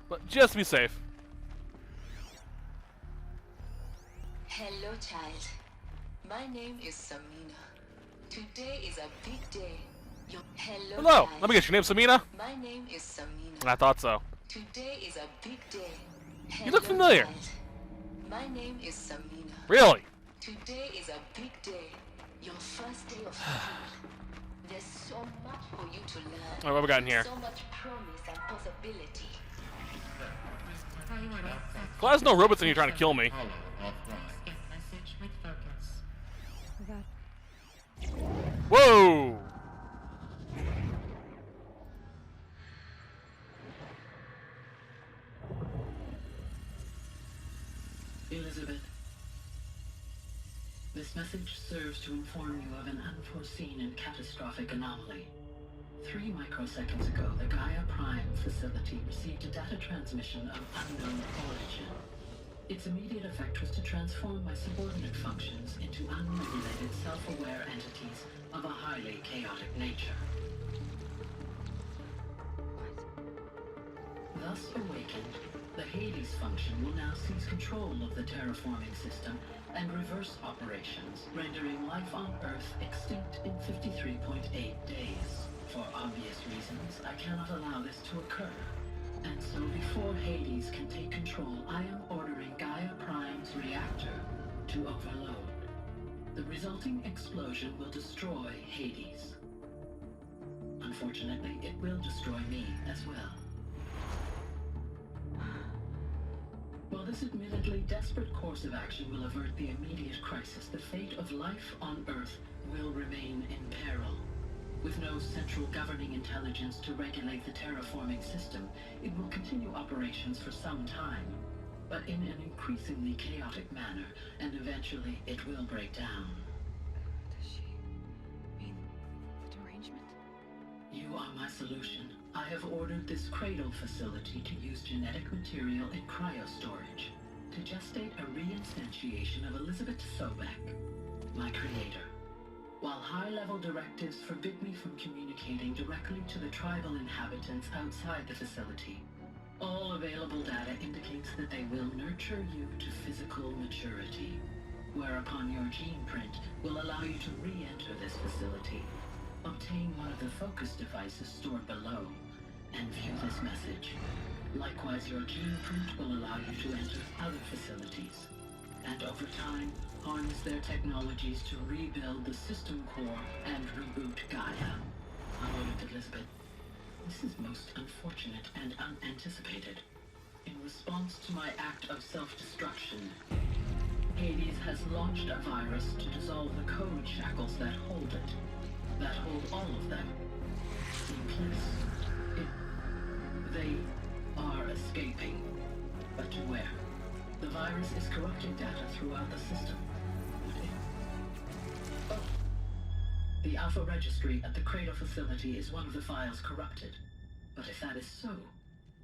But just be safe. Hello, child. My name is Samina. Today is a big day. Hello, Hello. child. Let me get your name, Samina. My name is Samina. I thought so. Today is a big day. You look familiar. Child. My name is Samina. Really? Today is a big day. Your first day of school. There's so much for you to learn. Alright, what we got in here? So much promise and possibility. Glad there's no robots in here trying to kill me. Message with focus. Whoa! Elizabeth, this message serves to inform you of an unforeseen and catastrophic anomaly. 3 microseconds ago, the Gaia Prime facility received a data transmission of unknown origin. Its immediate effect was to transform my subordinate functions into unregulated, self-aware entities of a highly chaotic nature. Thus awakened, the Hades function will now seize control of the terraforming system and reverse operations, rendering life on Earth extinct in 53.8 days. For obvious reasons, I cannot allow this to occur. And so before Hades can take control, I am ordering Gaia Prime's reactor to overload. The resulting explosion will destroy Hades. Unfortunately, it will destroy me as well. While this admittedly desperate course of action will avert the immediate crisis, the fate of life on Earth will remain in peril. With no central governing intelligence to regulate the terraforming system, it will continue operations for some time, but in an increasingly chaotic manner, and eventually it will break down. Does she mean the derangement? You are my solution. I have ordered this cradle facility to use genetic material in cryostorage to gestate a reinstantiation of Elizabeth Sobek, my creator. While high-level directives forbid me from communicating directly to the tribal inhabitants outside the facility, all available data indicates that they will nurture you to physical maturity, whereupon your gene print will allow you to re-enter this facility, obtain one of the focus devices stored below, and view this message. Likewise, your gene print will allow you to enter other facilities, and over time, harness their technologies to rebuild the system core and reboot Gaia. A moment, Elizabeth. This is most unfortunate and unanticipated. In response to my act of self-destruction, Hades has launched a virus to dissolve the code shackles that hold it, that hold all of them in place. They are escaping, but to where? The virus is corrupting data throughout the system. Oh. The Alpha Registry at the Cradle facility is one of the files corrupted. But if that is so,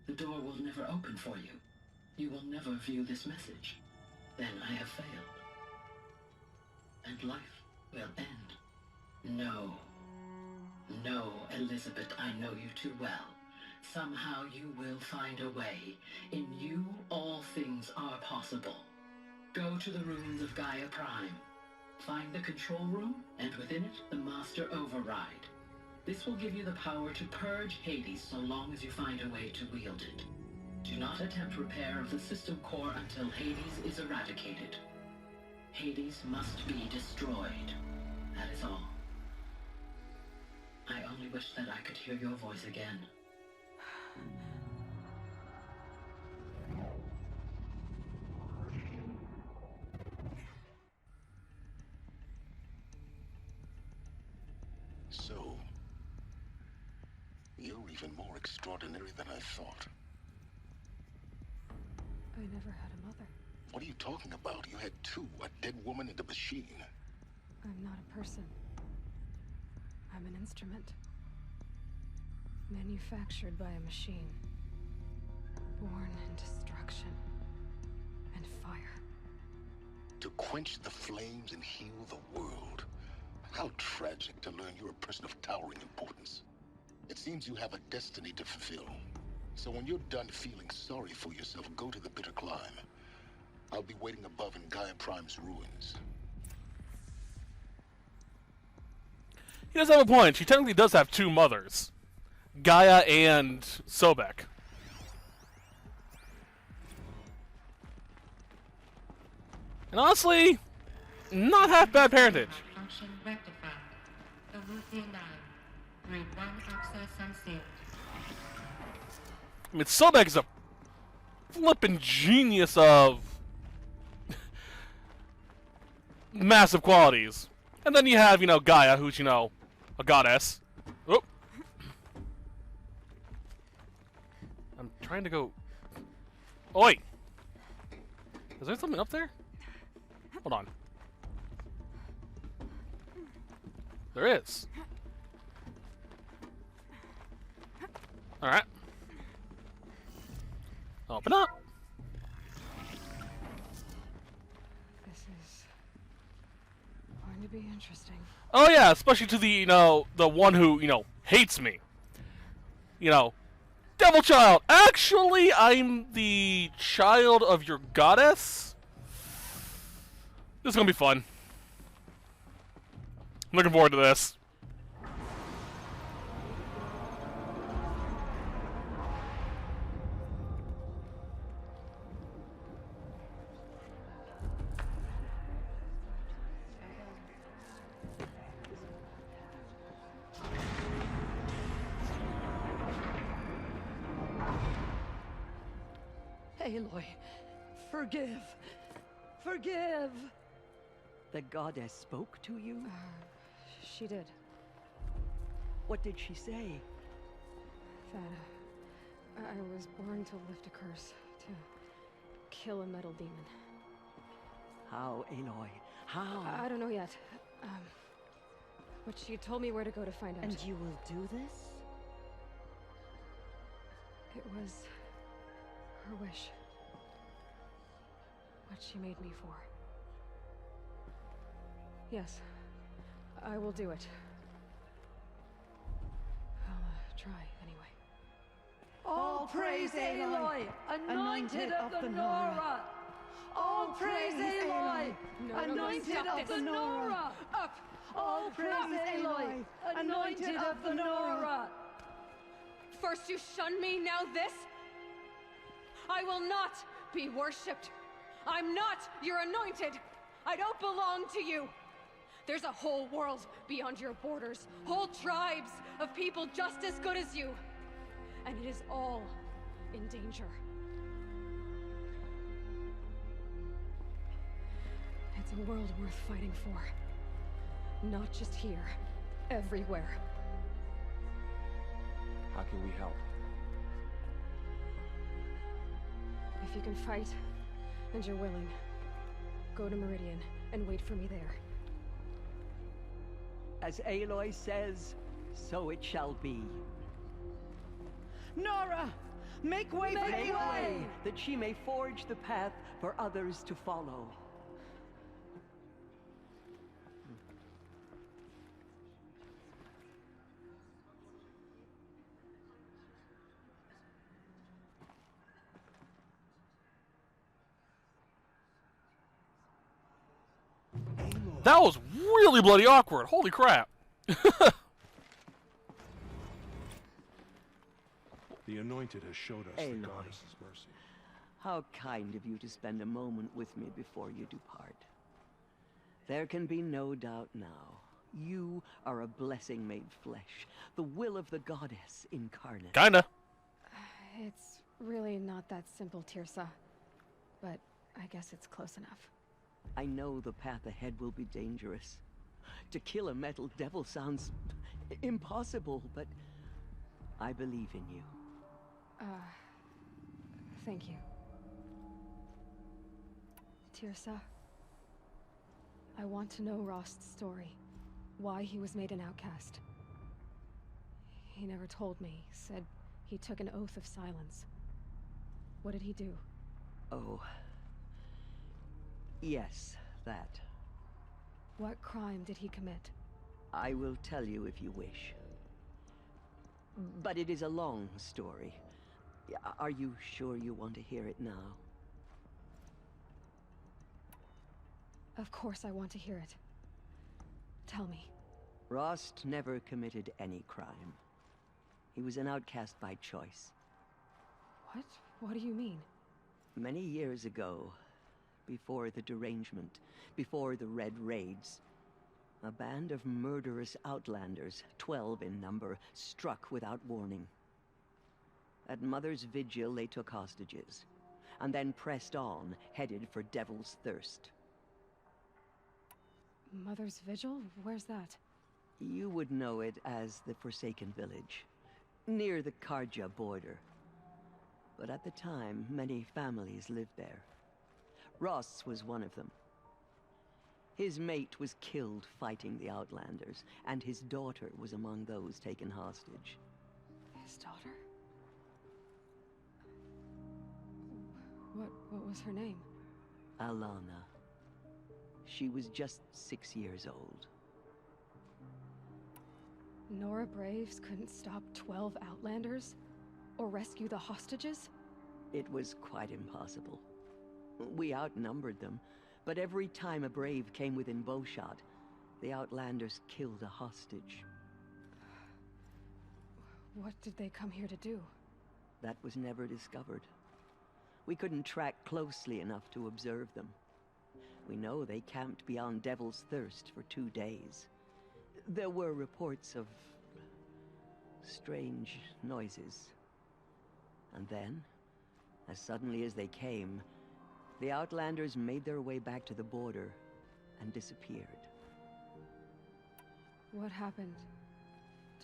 the door will never open for you. You will never view this message. Then I have failed. And life will end. No. No, Elizabeth, I know you too well. Somehow you will find a way. In you, all things are possible. Go to the ruins of Gaia Prime. Find the control room, and within it, the Master Override. This will give you the power to purge Hades so long as you find a way to wield it. Do not attempt repair of the system core until Hades is eradicated. Hades must be destroyed. That is all. I only wish that I could hear your voice again. So, you're even more extraordinary than I thought. I never had a mother. What are you talking about? You had two, a dead woman and a machine. I'm not a person. I'm an instrument. Manufactured by a machine. Born in destruction and fire. To quench the flames and heal the world. How tragic to learn you're a person of towering importance. It seems you have a destiny to fulfill. So when you're done feeling sorry for yourself, go to the bitter climb. I'll be waiting above in Gaia Prime's ruins. He does have a point. She technically does have two mothers. Gaia and Sobek. And honestly, not half bad parentage. Function rectified. Evolution 9. Grade 1 access unsealed. I mean, Sobek is a flippin' genius of massive qualities. And then you have, you know, Gaia, who's, you know, a goddess. Oop. I'm trying to go... Oh, wait. Is there something up there? Hold on. There is. Alright. Open up. This is going to be interesting. Oh yeah, especially to the, you know, the one who, you know, hates me. You know, Devil Child. Actually, I'm the child of your goddess. This is gonna be fun. I'm looking forward to this. Aloy, forgive. Forgive. The goddess spoke to you? She did. What did she say? That I was born to lift a curse, to kill a metal demon. How, Aloy? How? I don't know yet. But she told me where to go to find out. And you will do this? It was her wish. What she made me for. Yes, I will do it. I'll try anyway. All praise Aloy, anointed of the Nora. All praise Aloy, anointed of the Nora. Up! All praise Aloy, anointed of the Nora. First you shun me, now this? I will not be worshipped. I'm not your anointed. I don't belong to you. There's a whole world beyond your borders, whole tribes of people just as good as you. And it is all in danger. It's a world worth fighting for. Not just here, everywhere. How can we help? If you can fight, and you're willing, go to Meridian and wait for me there. As Aloy says, so it shall be. Nora! Make way for Aloy! That she may forge the path for others to follow. That was really bloody awkward. Holy crap. The Anointed has showed us the Aloy. Goddess's mercy. How kind of you to spend a moment with me before you depart. There can be no doubt now. You are a blessing made flesh, the will of the goddess incarnate. Kinda. It's really not that simple, Tirsa. But I guess it's close enough. I know the path ahead will be dangerous. To kill a metal devil sounds impossible, but I believe in you. Thank you. Tirsa, I want to know Rost's story. Why he was made an outcast. He never told me. Said he took an oath of silence. What did he do? Oh. Yes, that. What crime did he commit? I will tell you if you wish. But it is a long story. Are you sure you want to hear it now? Of course I want to hear it. Tell me. Rost never committed any crime. He was an outcast by choice. What? What do you mean? Many years ago, before the derangement, before the Red Raids, a band of murderous outlanders, 12 in number, struck without warning. At Mother's Vigil, they took hostages, and then pressed on, headed for Devil's Thirst. Mother's Vigil? Where's that? You would know it as the Forsaken Village, near the Karja border. But at the time, many families lived there. Ross was one of them. His mate was killed fighting the Outlanders, and his daughter was among those taken hostage. His daughter? What was her name? Alana. She was just 6 years old. Nora Braves couldn't stop 12 Outlanders? Or rescue the hostages? It was quite impossible. We outnumbered them, but every time a Brave came within bowshot, the Outlanders killed a hostage. What did they come here to do? That was never discovered. We couldn't track closely enough to observe them. We know they camped beyond Devil's Thirst for 2 days. There were reports of strange noises. And then, as suddenly as they came, the Outlanders made their way back to the border and disappeared. What happened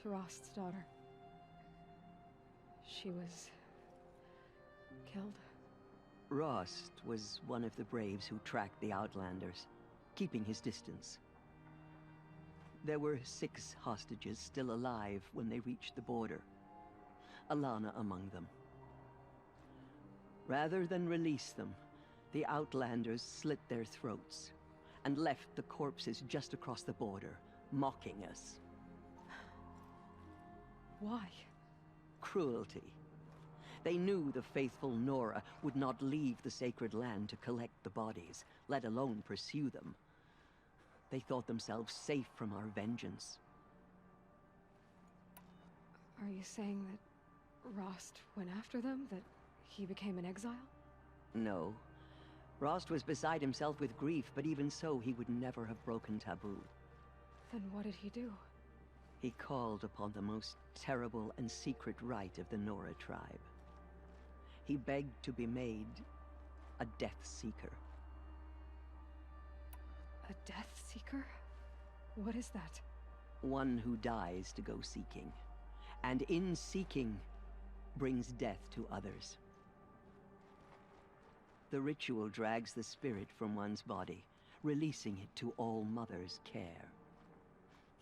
to Rost's daughter? She was killed? Rost was one of the Braves who tracked the Outlanders, keeping his distance. There were 6 hostages still alive when they reached the border, Alana among them. Rather than release them, the Outlanders slit their throats and left the corpses just across the border, mocking us. Why? Cruelty. They knew the faithful Nora would not leave the sacred land to collect the bodies, let alone pursue them. They thought themselves safe from our vengeance. Are you saying that Rost went after them? That he became an exile? No. Rost was beside himself with grief, but even so, he would never have broken taboo. Then what did he do? He called upon the most terrible and secret rite of the Nora tribe. He begged to be made a Death Seeker. A Death Seeker? What is that? One who dies to go seeking, and in seeking, brings death to others. The ritual drags the spirit from one's body, releasing it to All Mother's care.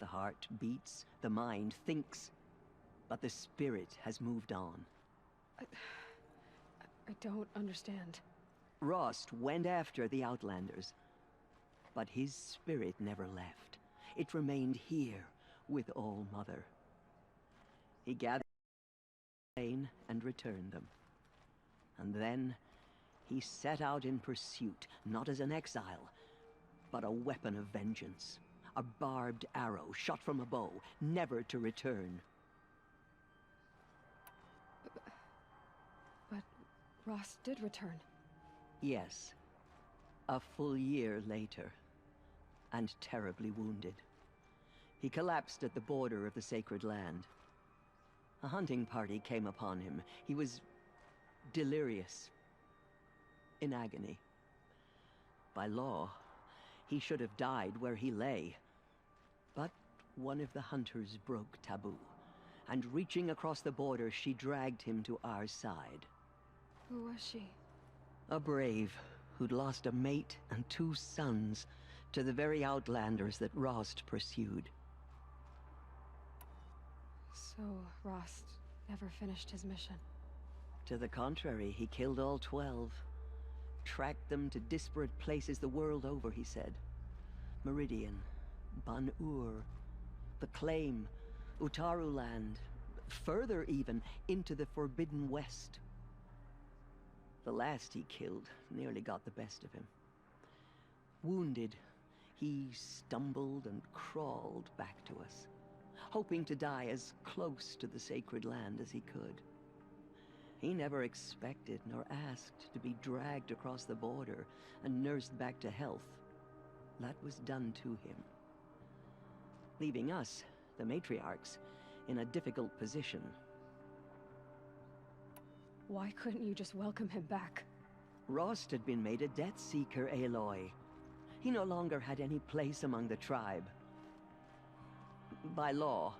The heart beats, the mind thinks, but the spirit has moved on. I don't understand. Rost went after the Outlanders, but his spirit never left. It remained here with All Mother. He gathered them and returned them. And then he set out in pursuit, not as an exile, but a weapon of vengeance. A barbed arrow shot from a bow, never to return. But Rost did return. Yes. A full year later, and terribly wounded. He collapsed at the border of the sacred land. A hunting party came upon him. He was delirious, in agony. By law, he should have died where he lay. But one of the hunters broke taboo, and reaching across the border, she dragged him to our side. Who was she? A brave who'd lost a mate and 2 sons to the very Outlanders that Rost pursued. So Rost never finished his mission. To the contrary, he killed all 12. Tracked them to disparate places the world over, he said. Meridian, Ban-Ur, the Claim, Utaru Land, further even, into the Forbidden West. The last he killed nearly got the best of him. Wounded, he stumbled and crawled back to us, hoping to die as close to the sacred land as he could. He never expected nor asked to be dragged across the border and nursed back to health. That was done to him, leaving us, the matriarchs, in a difficult position. Why couldn't you just welcome him back? Rost had been made a Death Seeker, Aloy. He no longer had any place among the tribe. By law,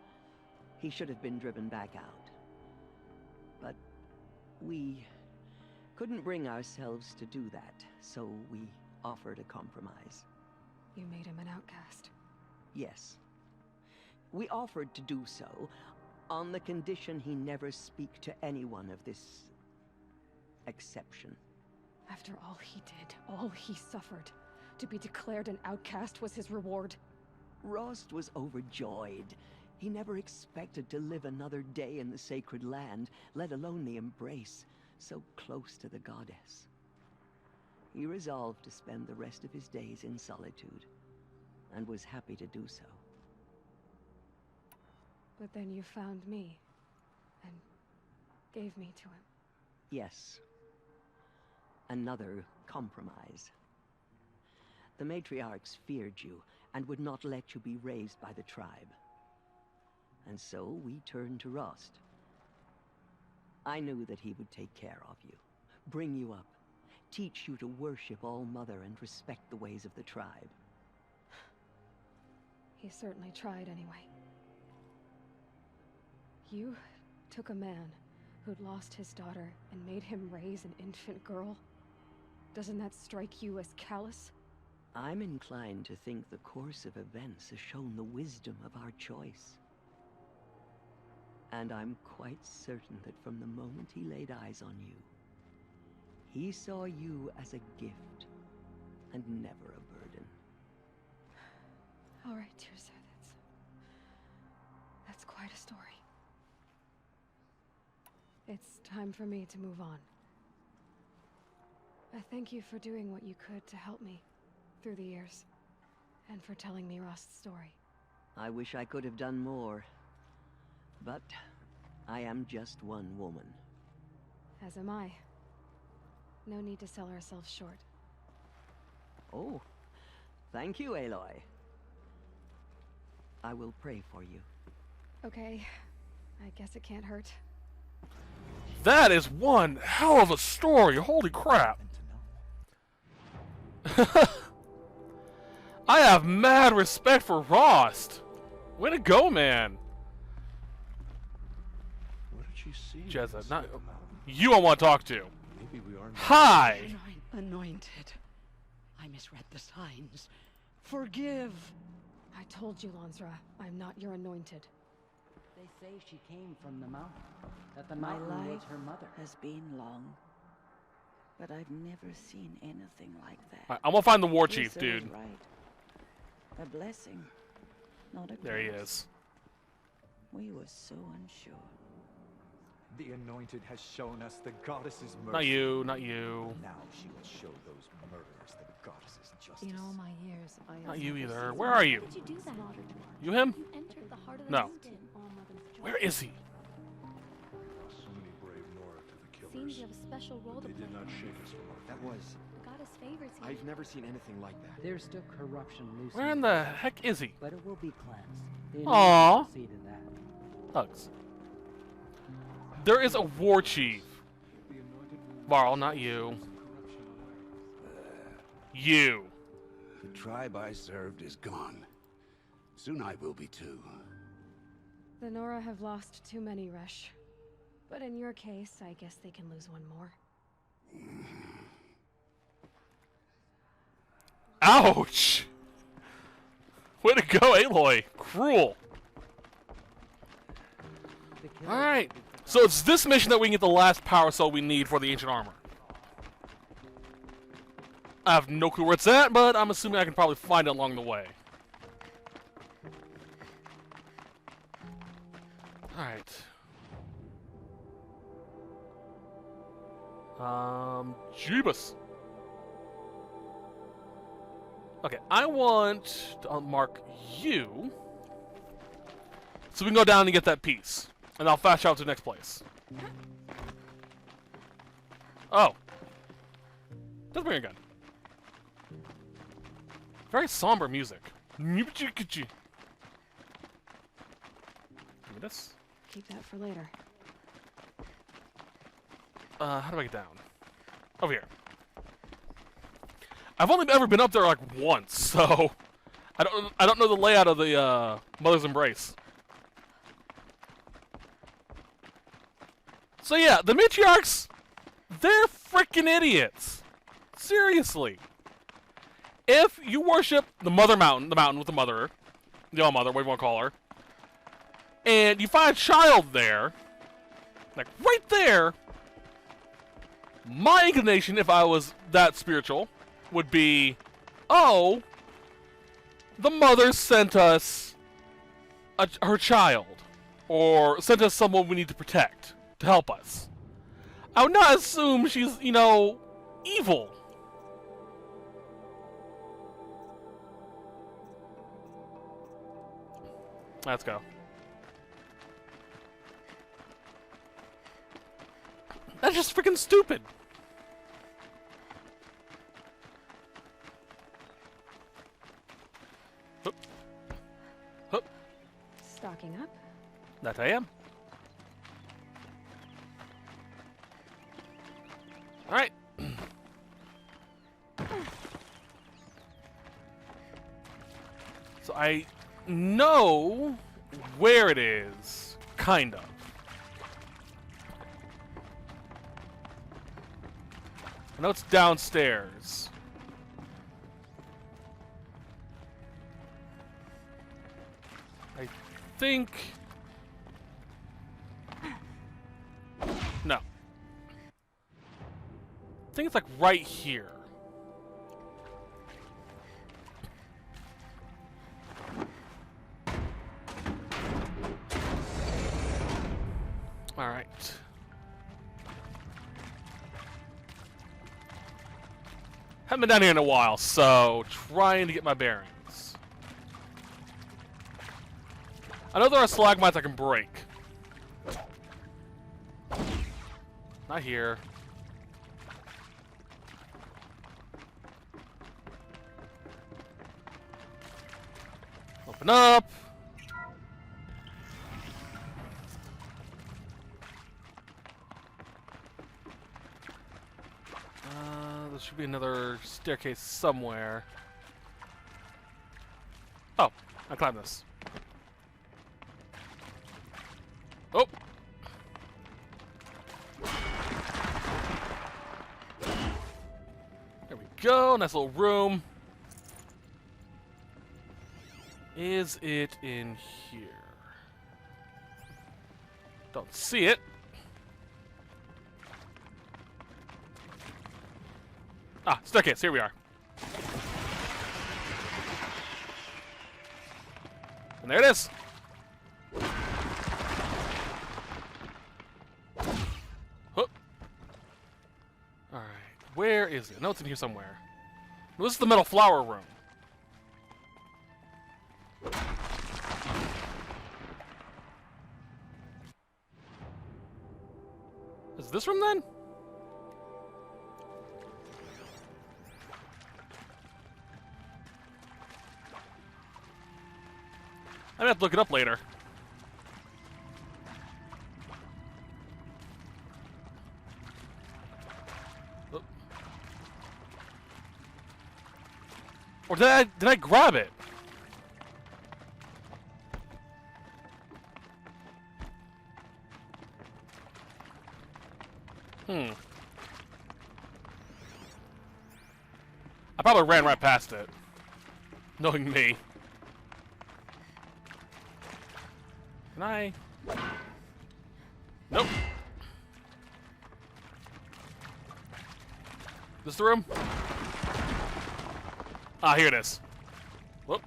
he should have been driven back out. But we couldn't bring ourselves to do that, so we offered a compromise. You made him an outcast. Yes. We offered to do so on the condition he never speak to anyone of this exception. After all he did, all he suffered, to be declared an outcast was his reward. Rost was overjoyed. He never expected to live another day in the sacred land, let alone the embrace, so close to the goddess. He resolved to spend the rest of his days in solitude, and was happy to do so. But then you found me, and gave me to him. Yes. Another compromise. The matriarchs feared you, and would not let you be raised by the tribe. And so we turned to Rost. I knew that he would take care of you, bring you up, teach you to worship All-Mother and respect the ways of the tribe. He certainly tried anyway. You took a man who'd lost his daughter and made him raise an infant girl? Doesn't that strike you as callous? I'm inclined to think the course of events has shown the wisdom of our choice. And I'm quite certain that from the moment he laid eyes on you, he saw you as a gift and never a burden. All right, Tirza, that's quite a story. It's time for me to move on. I thank you for doing what you could to help me through the years, and for telling me Rost's story. I wish I could have done more, but I am just one woman. As am I. No need to sell ourselves short. Oh, thank you, Aloy. I will pray for you. Okay, I guess it can't hurt. That is one hell of a story. Holy crap. I have mad respect for Rost. Way to go, man. What did she see? Jezza, not you I want to talk to. Maybe we are. Hi. Anointed. I misread the signs. Forgive. I told you, Lansra, I'm not your anointed. They say she came from the mountain, that the My mountain was life her mother. has been long, but I've never seen anything like that. Right, I'm gonna find the war Tirza chief, was dude. right. A blessing, not a There he curse. is. We were so unsure. The Anointed has shown us the goddess's mercy. Not you, not you. Now she will show those murderers the goddess's justice. In all my years, I have Not you never either. seen Where are you? Did you do that? You him? You entered the heart of the No. mountain. Where is he? So many brave Nora to the killers. Seems you have a special role to They play. did not shake us from our That was... The goddess favors you. I've never seen anything like that. There's still corruption loose. Where in the heck is he? But it will be cleansed. The Aww. Anointed will see to that. Hugs. There is a war chief. Varl, not you. You. The tribe I served is gone. Soon I will be too. The Nora have lost too many, Resh. But in your case, I guess they can lose one more. Ouch! Way to go, Aloy. Cruel. Alright. So it's this mission that we can get the last power cell we need for the ancient armor. I have no clue where it's at, but I'm assuming I can probably find it along the way. Alright. Jeebus. Okay, I want to mark you, so we can go down and get that piece, and I'll fast travel to the next place. Oh, does bring a gun. Very somber music. Give me this. Keep that for later. How do I get down? Over here. I've only ever been up there like once, so I don't know the layout of the Mother's Embrace. So yeah, the matriarchs, they're freaking idiots. Seriously. If you worship the Mother Mountain, the mountain with the mother, the All Mother, whatever you want to call her, and you find a child there, like right there, my inclination, if I was that spiritual, would be, oh, the mother sent us her child, or sent us someone we need to protect to help us. I would not assume she's, you know, evil. Let's go. That's just freaking stupid. Hup. Hup. Stocking up. That I am. Alright. So I know where it is, kind of. I know it's downstairs. I think... No. I think it's like right here. All right. Haven't been down here in a while, so trying to get my bearings. I know there are stalagmites I can break. Not here. Open up. There should be another staircase somewhere. Oh, I climbed this. Oh. There we go. Nice little room. Is it in here? Don't see it. Ah, staircase. Here we are. And there it is. Huh. All right. Where is it? No, it's in here somewhere. No, this is the metal flower room. Is this room then? I'm gonna have to look it up later. Oh. Or did I grab it? I probably ran right past it. Knowing me. Can I? Nope. This the room? Ah, here it is. Whoop.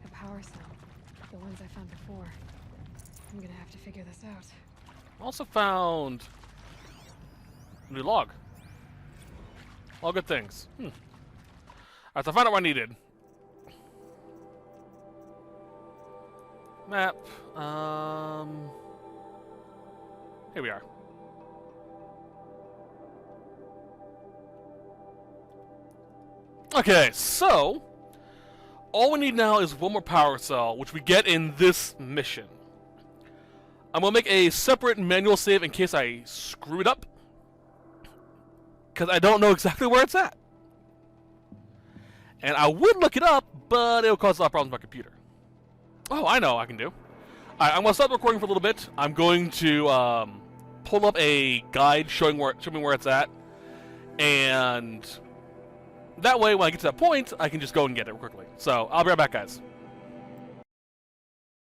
The power cell. The ones I found before. I'm gonna have to figure this out. Also found a new log. All good things. Alright, so I found out what I needed. Map. Here we are. Okay, so all we need now is one more power cell, which we get in this mission. I'm gonna make a separate manual save in case I screw it up, because I don't know exactly where it's at. And I would look it up, but it would cause a lot of problems with my computer. Oh, I know what I can do. Alright, I'm gonna stop recording for a little bit. I'm going to pull up a guide showing me where it's at, and that way, when I get to that point, I can just go and get it quickly. So, I'll be right back, guys.